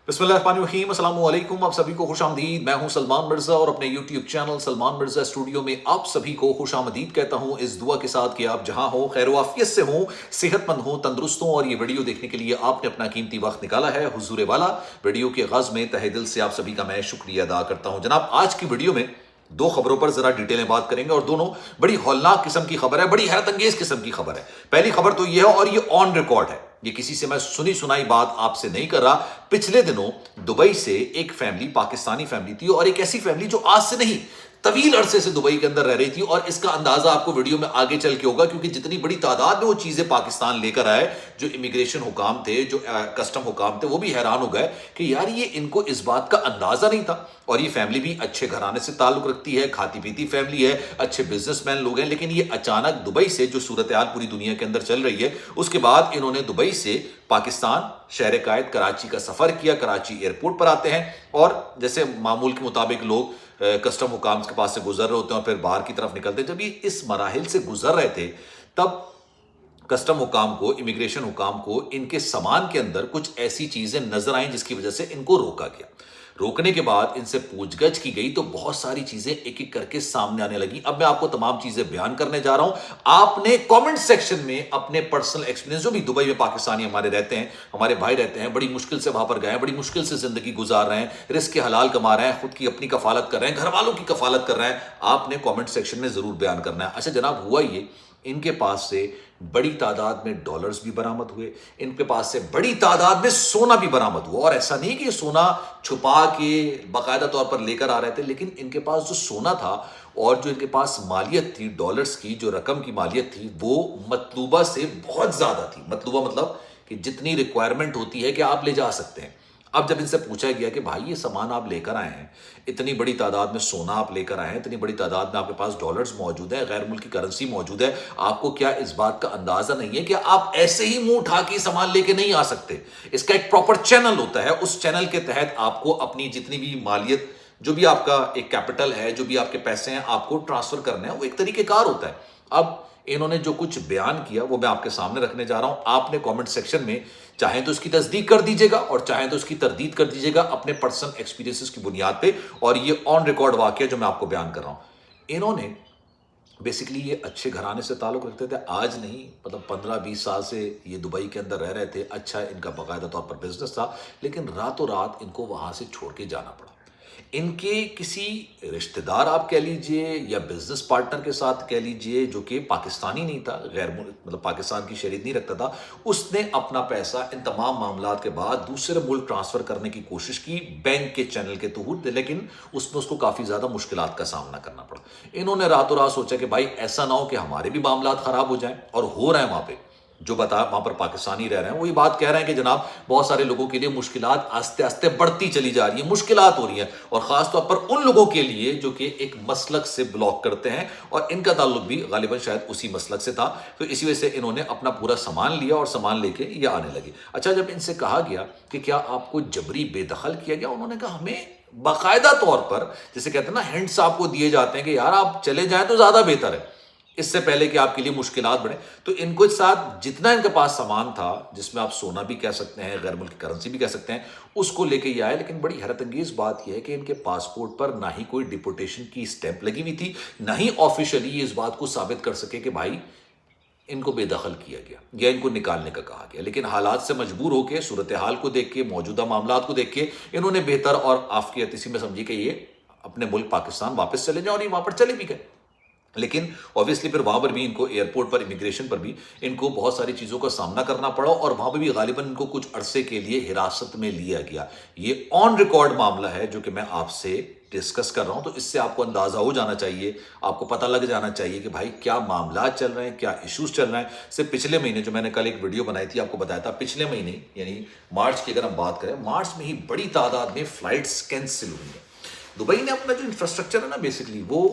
बिस्मिल्लाहिर्रहमानिर्रहीम, अस्सलाम वालेकुम। आप सभी को खुश आमदीद। मैं हूं सलमान मिर्ज़ा और अपने YouTube channel Salman Mirza studio में आप सभी को खुश आमदीद कहता हूं, इस दुआ के साथ कि आप जहां हो खैर वाफियत से हो, सेहतमंद हो, तंदुरुस्त हो। और ये वीडियो देखने के लिए आपने अपना कीमती वक्त निकाला है हुजूर वाला। वीडियो के आगाज़ में तहे दिल से आप सभी का मैं शुक्रिया अदा करता हूं। जनाब, आज की वीडियो में दो खबरों पर जरा डिटेल में बात करेंगे और दोनों बड़ी हौलनाक किस्म की खबर है, बड़ी हैरत अंगेज किस्म की खबर है। पहली खबर तो यह है और ये ऑन रिकॉर्ड है, ये किसी से मैं सुनी सुनाई बात आपसे नहीं कर रहा। पिछले दिनों दुबई से एक फैमिली, पाकिस्तानी फैमिली थी, और एक ऐसी फैमिली जो आज से नहीं तवील अरसे से दुबई के अंदर रह रही थी। और इसका अंदाजा आपको वीडियो में आगे चल के होगा, क्योंकि जितनी बड़ी तादाद में वो चीजें पाकिस्तान लेकर आए, जो इमिग्रेशन हुकाम थे, जो कस्टम हुकाम थे, वो भी हैरान हो गए कि यार ये इनको इस बात का अंदाजा नहीं था। और ये फैमिली भी अच्छे घराने से ताल्लुक रखती है, खाती पीती फैमिली है, अच्छे बिजनेसमैन लोग हैं, लेकिन ये अचानक दुबई से, जो सूरत हाल पूरी दुनिया के अंदर चल रही है, उसके बाद इन्होंने दुबई से पाकिस्तान शहर कायद कराची का सफर किया। कराची एयरपोर्ट पर आते हैं और जैसे मामूल के मुताबिक लोग कस्टम हुकाम के पास से गुजर रहे होते हैं और फिर बाहर की तरफ निकलते हैं। जब ये इस मराहिल से गुजर रहे थे, तब कस्टम हुकाम को, इमिग्रेशन हुकाम को इनके सामान के अंदर कुछ ऐसी चीजें नजर आई जिसकी वजह से इनको रोका गया। रोकने के बाद इनसे पूछगछ की गई तो बहुत सारी चीजें एक एक करके सामने आने लगी। अब मैं आपको तमाम चीजें बयान करने जा रहा हूं। आपने कमेंट सेक्शन में अपने पर्सनल एक्सपीरियंस, जो भी दुबई में पाकिस्तानी हमारे रहते हैं, हमारे भाई रहते हैं, बड़ी मुश्किल से वहां पर गए हैं, बड़ी मुश्किल से जिंदगी गुजार रहे हैं, रिस्क के हलाल कमा रहे हैं, खुद की अपनी कफालत कर रहे हैं, घर वालों की कफालत कर रहे हैं, आपने कमेंट सेक्शन में जरूर बयान करना है। अच्छा जनाब, हुआ ये, इनके पास से बड़ी तादाद में डॉलर्स भी बरामद हुए, इनके पास से बड़ी तादाद में सोना भी बरामद हुआ। और ऐसा नहीं कि ये सोना छुपा के बाकायदा तौर पर लेकर आ रहे थे, लेकिन इनके पास जो सोना था और जो इनके पास मालियत थी, डॉलर्स की जो रकम की मालियत थी, वो मतलूबा से बहुत ज्यादा थी। मतलूबा मतलब कि जितनी रिक्वायरमेंट होती है कि आप ले जा सकते हैं। अब जब इनसे पूछा गया कि भाई ये सामान आप लेकर आए हैं, इतनी बड़ी तादाद में सोना आप लेकर आए हैं, इतनी बड़ी तादाद में आपके पास डॉलर्स मौजूद है, गैर मुल्की करेंसी मौजूद है, आपको क्या इस बात का अंदाजा नहीं है कि आप ऐसे ही मुंह उठा के सामान लेके नहीं आ सकते? इसका एक प्रॉपर चैनल होता है, उस चैनल के तहत आपको अपनी जितनी भी मालियत, जो भी आपका एक कैपिटल है, जो भी आपके पैसे हैं, आपको ट्रांसफर करने हैं, वो एक तरीकेकार होता है। अब इन्होंने जो कुछ बयान किया वो मैं आपके सामने रखने जा रहा हूं। आपने कमेंट सेक्शन में चाहे तो इसकी तस्दीक कर दीजिएगा और चाहे तो इसकी तरदीद कर दीजिएगा अपने पर्सनल एक्सपीरियंसेस की बुनियाद पे। और ये ऑन रिकॉर्ड वाकया जो मैं आपको बयान कर रहा हूं, इन्होंने बेसिकली ये अच्छे घराने से ताल्लुक रखते थे, आज नहीं, मतलब 15-20 साल से ये दुबई के अंदर रह रहे थे, अच्छा इनका बाकायदा तौर पर बिजनेस था, लेकिन रातों रात इनको वहां से छोड़ के जाना पड़ा। इनके किसी रिश्तेदार आप कह लीजिए या बिजनेस पार्टनर के साथ कह लीजिए, जो कि पाकिस्तानी नहीं था, गैर मुल्क मतलब पाकिस्तान की शहरियत नहीं रखता था, उसने अपना पैसा इन तमाम मामलात के बाद दूसरे मुल्क ट्रांसफर करने की कोशिश की बैंक के चैनल के तहत, लेकिन उसमें उसको काफी ज्यादा मुश्किलात का सामना करना पड़ा। इन्होंने रातों रात सोचा कि भाई ऐसा ना हो कि हमारे भी मामलात खराब हो जाएं, और हो रहे हैं वहां पे। जो बता वहां पर पाकिस्तानी रह रहे हैं वही बात कह रहे हैं कि जनाब बहुत सारे लोगों के लिए मुश्किलात आस्ते आस्ते बढ़ती चली जा रही है, मुश्किलात हो रही हैं, और खासतौर पर उन लोगों के लिए जो कि एक मसलक से बिलोंग करते हैं, और इनका ताल्लुक भी गालिबन शायद उसी मसलक से था। तो इसी वजह से इन्होंने अपना पूरा सामान लिया और सामान लेके ये आने लगे। अच्छा, जब इनसे कहा गया कि क्या आपको जबरी बेदखल किया गया, उन्होंने कहा हमें बाकायदा तौर पर, जैसे कहते हैं ना, हिंट्स आपको दिए जाते हैं कि यार आप चले जाएं तो ज्यादा बेहतर है, इससे पहले कि आपके लिए मुश्किलात बढ़े। तो इनको साथ जितना इनके पास सामान था, जिसमें आप सोना भी कह सकते हैं, गैर मुल्की करेंसी भी कह सकते हैं, उसको लेके ये आए। लेकिन बड़ी हैरत अंगेज बात यह है कि इनके पासपोर्ट पर ना ही कोई डिपोटेशन की स्टैंप लगी हुई थी, ना ही ऑफिशियली इस बात को साबित कर सके कि भाई इनको बेदखल किया गया या इनको निकालने का कहा गया। लेकिन हालात से मजबूर होकर, सूरत हाल को देख के, मौजूदा मामलात को देख के, इन्होंने बेहतर और आफियत इसी में समझी कि ये अपने मुल्क पाकिस्तान वापस चले जाए, और ये वहां पर चले भी गए। लेकिन ऑब्वियसली फिर वहां पर भी इनको एयरपोर्ट पर, इमिग्रेशन पर भी इनको बहुत सारी चीज़ों का सामना करना पड़ा, और वहां पर भी गालिबन इनको कुछ अरसे के लिए हिरासत में लिया गया। ये ऑन रिकॉर्ड मामला है जो कि मैं आपसे डिस्कस कर रहा हूं, तो इससे आपको अंदाजा हो जाना चाहिए, आपको पता लग जाना चाहिए कि भाई क्या मामला चल रहे हैं, क्या इश्यूज चल रहे हैं। सिर्फ पिछले महीने जो मैंने कल एक वीडियो बनाई थी, आपको बताया था, पिछले महीने यानी मार्च की अगर हम बात करें, मार्च में ही बड़ी तादाद में फ्लाइट्स कैंसिल हुई हैं। दुबई ने अपना जो इंफ्रास्ट्रक्चर है ना, बेसिकली वो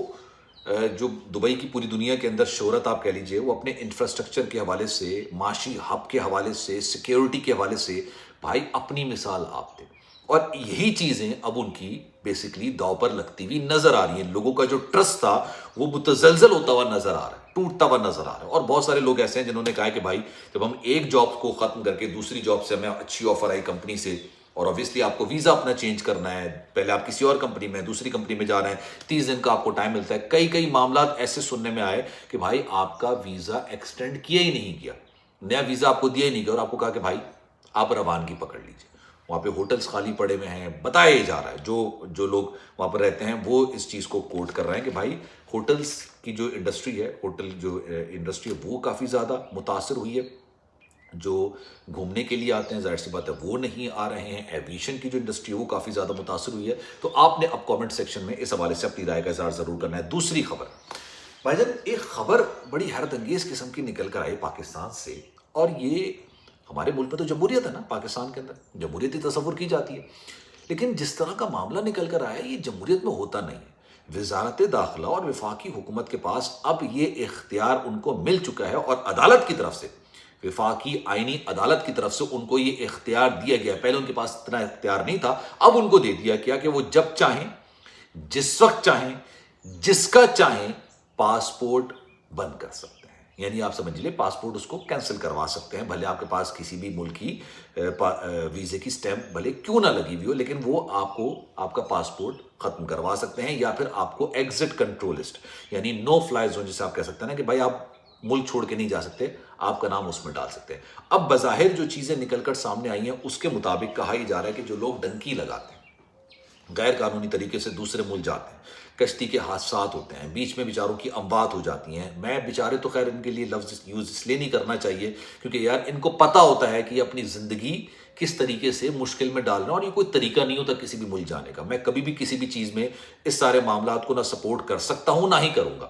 जो दुबई की पूरी दुनिया के अंदर शोहरत आप कह लीजिए, वो अपने इंफ्रास्ट्रक्चर के हवाले से, माशी हब के हवाले से, सिक्योरिटी के हवाले से भाई अपनी मिसाल आप थे। और यही चीज़ें अब उनकी बेसिकली दाव पर लगती हुई नजर आ रही हैं। लोगों का जो ट्रस्ट था वो मुतजलजल होता हुआ नजर आ रहा है, टूटता हुआ नजर आ रहा है। और बहुत सारे लोग ऐसे हैं जिन्होंने कहा कि भाई जब हम एक जॉब को खत्म करके दूसरी जॉब से हमें अच्छी ऑफर आई कंपनी से, اور obviously آپ کو ویزا اپنا چینج کرنا ہے، پہلے آپ کسی اور کمپنی میں دوسری کمپنی میں جا رہے ہیں، 30 دن کا آپ کو ٹائم ملتا ہے. کئی معاملات ایسے سننے میں آئے کہ بھائی آپ کا ویزا ایکسٹینڈ کیا ہی نہیں گیا، نیا ویزا آپ کو دیا ہی نہیں گیا، اور آپ کو کہا کہ بھائی آپ روانگی پکڑ لیجیے. وہاں پہ ہوٹلز خالی پڑے ہوئے ہیں، بتایا جا رہا ہے، جو لوگ وہاں پر رہتے ہیں وہ اس چیز کو کوٹ کر رہے ہیں کہ بھائی ہوٹلز کی جو انڈسٹری ہے، ہوٹل جو انڈسٹری ہے وہ کافی زیادہ متاثر ہوئی ہے. جو گھومنے کے لیے آتے ہیں ظاہر سی بات ہے وہ نہیں آ رہے ہیں. ایویشن کی جو انڈسٹری ہے وہ کافی زیادہ متاثر ہوئی ہے. تو آپ نے اب کامنٹ سیکشن میں اس حوالے سے اپنی رائے کا اظہار ضرور کرنا ہے. دوسری خبر بھائی جان، ایک خبر بڑی حیرت انگیز قسم کی نکل کر آئی پاکستان سے، اور یہ ہمارے ملک میں تو جمہوریت ہے نا، پاکستان کے اندر جمہوریتی تصور کی جاتی ہے، لیکن جس طرح کا معاملہ نکل کر آیا یہ جمہوریت میں ہوتا نہیں ہے. وزارت داخلہ اور وفاقی حکومت کے پاس اب یہ اختیار ان کو مل چکا ہے، اور عدالت کی طرف سے، وفاقی آئینی عدالت کی طرف سے ان کو یہ اختیار دیا گیا. پہلے ان کے پاس اتنا اختیار نہیں تھا، اب ان کو دے دیا کیا کہ وہ جب چاہیں، جس وقت چاہیں، جس کا چاہیں پاسپورٹ بند کر سکتے ہیں. یعنی آپ سمجھ لیں پاسپورٹ اس کو کینسل کروا سکتے ہیں، بھلے آپ کے پاس کسی بھی ملک کی ویزے کی سٹیمپ بھلے کیوں نہ لگی ہوئی ہو، لیکن وہ آپ کو آپ کا پاسپورٹ ختم کروا سکتے ہیں، یا پھر آپ کو ایگزٹ کنٹرول لسٹ یعنی نو فلائی زون جسے آپ کہہ سکتے ہیں نا کہ بھائی آپ ملک چھوڑ کے نہیں جا سکتے، آپ کا نام اس میں ڈال سکتے ہیں. اب بظاہر جو چیزیں نکل کر سامنے آئی ہیں اس کے مطابق کہا ہی جا رہا ہے کہ جو لوگ ڈنکی لگاتے ہیں، غیر قانونی طریقے سے دوسرے ملک جاتے ہیں، کشتی کے حادثات ہوتے ہیں، بیچ میں بیچاروں کی اموات ہو جاتی ہیں. میں بیچارے تو خیر ان کے لیے لفظ یوز اس لیے نہیں کرنا چاہیے کیونکہ یار ان کو پتہ ہوتا ہے کہ یہ اپنی زندگی کس طریقے سے مشکل میں ڈال رہے ہیں، اور یہ کوئی طریقہ نہیں ہوتا کسی بھی ملک جانے کا. میں کبھی بھی کسی بھی چیز میں اس سارے معاملات کو نہ سپورٹ کر سکتا ہوں نہ ہی کروں گا.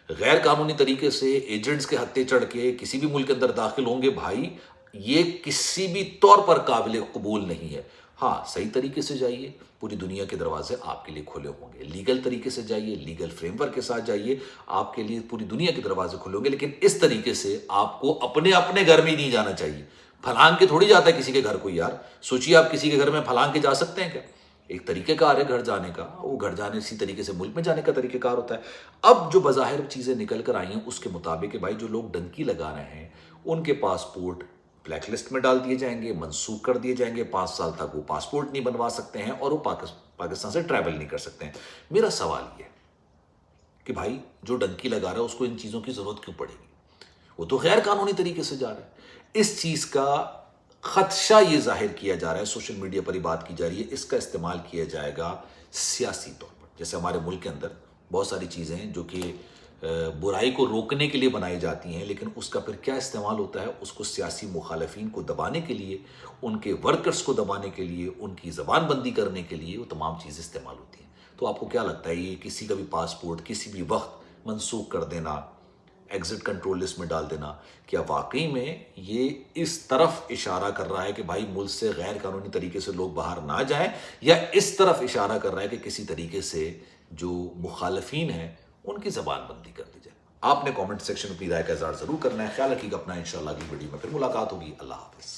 غیر قانونی طریقے سے ایجنٹس کے ہتھے چڑھ کے کسی بھی ملک کے اندر داخل ہوں گے، بھائی یہ کسی بھی طور پر قابل قبول نہیں ہے. ہاں صحیح طریقے سے جائیے، پوری دنیا کے دروازے آپ کے لیے کھلے ہوں گے. لیگل طریقے سے جائیے، لیگل فریم ورک کے ساتھ جائیے، آپ کے لیے پوری دنیا کے دروازے کھلے ہوں گے. لیکن اس طریقے سے آپ کو اپنے گھر میں نہیں جانا چاہیے. پھلانگ کے تھوڑی جاتا ہے کسی کے گھر کو یار. سوچیے آپ کسی کے گھر میں پھلانگ کے جا سکتے ہیں کیا؟ ایک طریقہ کار ہے گھر جانے کا، وہ گھر جانے اسی طریقے سے ملک میں جانے کا طریقہ کار ہوتا ہے. اب جو بظاہر چیزیں نکل کر آئی ہیں اس کے مطابق کہ بھائی جو لوگ ڈنکی لگا رہے ہیں ان کے پاسپورٹ بلیک لسٹ میں ڈال دیے جائیں گے، منسوخ کر دیے جائیں گے. 5 سال تک وہ پاسپورٹ نہیں بنوا سکتے ہیں اور وہ پاکستان سے ٹریول نہیں کر سکتے ہیں. میرا سوال یہ ہے کہ بھائی جو ڈنکی لگا رہا ہے اس کو ان چیزوں کی ضرورت کیوں پڑے گی؟ وہ تو غیر قانونی طریقے سے جا رہا ہے. اس چیز کا خدشہ یہ ظاہر کیا جا رہا ہے، سوشل میڈیا پر ہی بات کی جا رہی ہے، اس کا استعمال کیا جائے گا سیاسی طور پر. جیسے ہمارے ملک کے اندر بہت ساری چیزیں ہیں جو کہ برائی کو روکنے کے لیے بنائی جاتی ہیں، لیکن اس کا پھر کیا استعمال ہوتا ہے، اس کو سیاسی مخالفین کو دبانے کے لیے، ان کے ورکرز کو دبانے کے لیے، ان کی زبان بندی کرنے کے لیے وہ تمام چیزیں استعمال ہوتی ہیں. تو آپ کو کیا لگتا ہے یہ کسی کا بھی پاسپورٹ کسی بھی وقت منسوخ کر دینا، ایگزٹ کنٹرول لسٹ میں ڈال دینا، کیا واقعی میں یہ اس طرف اشارہ کر رہا ہے کہ بھائی ملک سے غیر قانونی طریقے سے لوگ باہر نہ جائیں، یا اس طرف اشارہ کر رہا ہے کہ کسی طریقے سے جو مخالفین ہیں ان کی زبان بندی کر دی جائے؟ آپ نے کامنٹ سیکشن میں اپنی رائے کا اظہار ضرور کرنا ہے. خیال رکھیے گا اپنا، انشاءاللہ اگلی ویڈیو میں پھر ملاقات ہوگی. اللہ حافظ.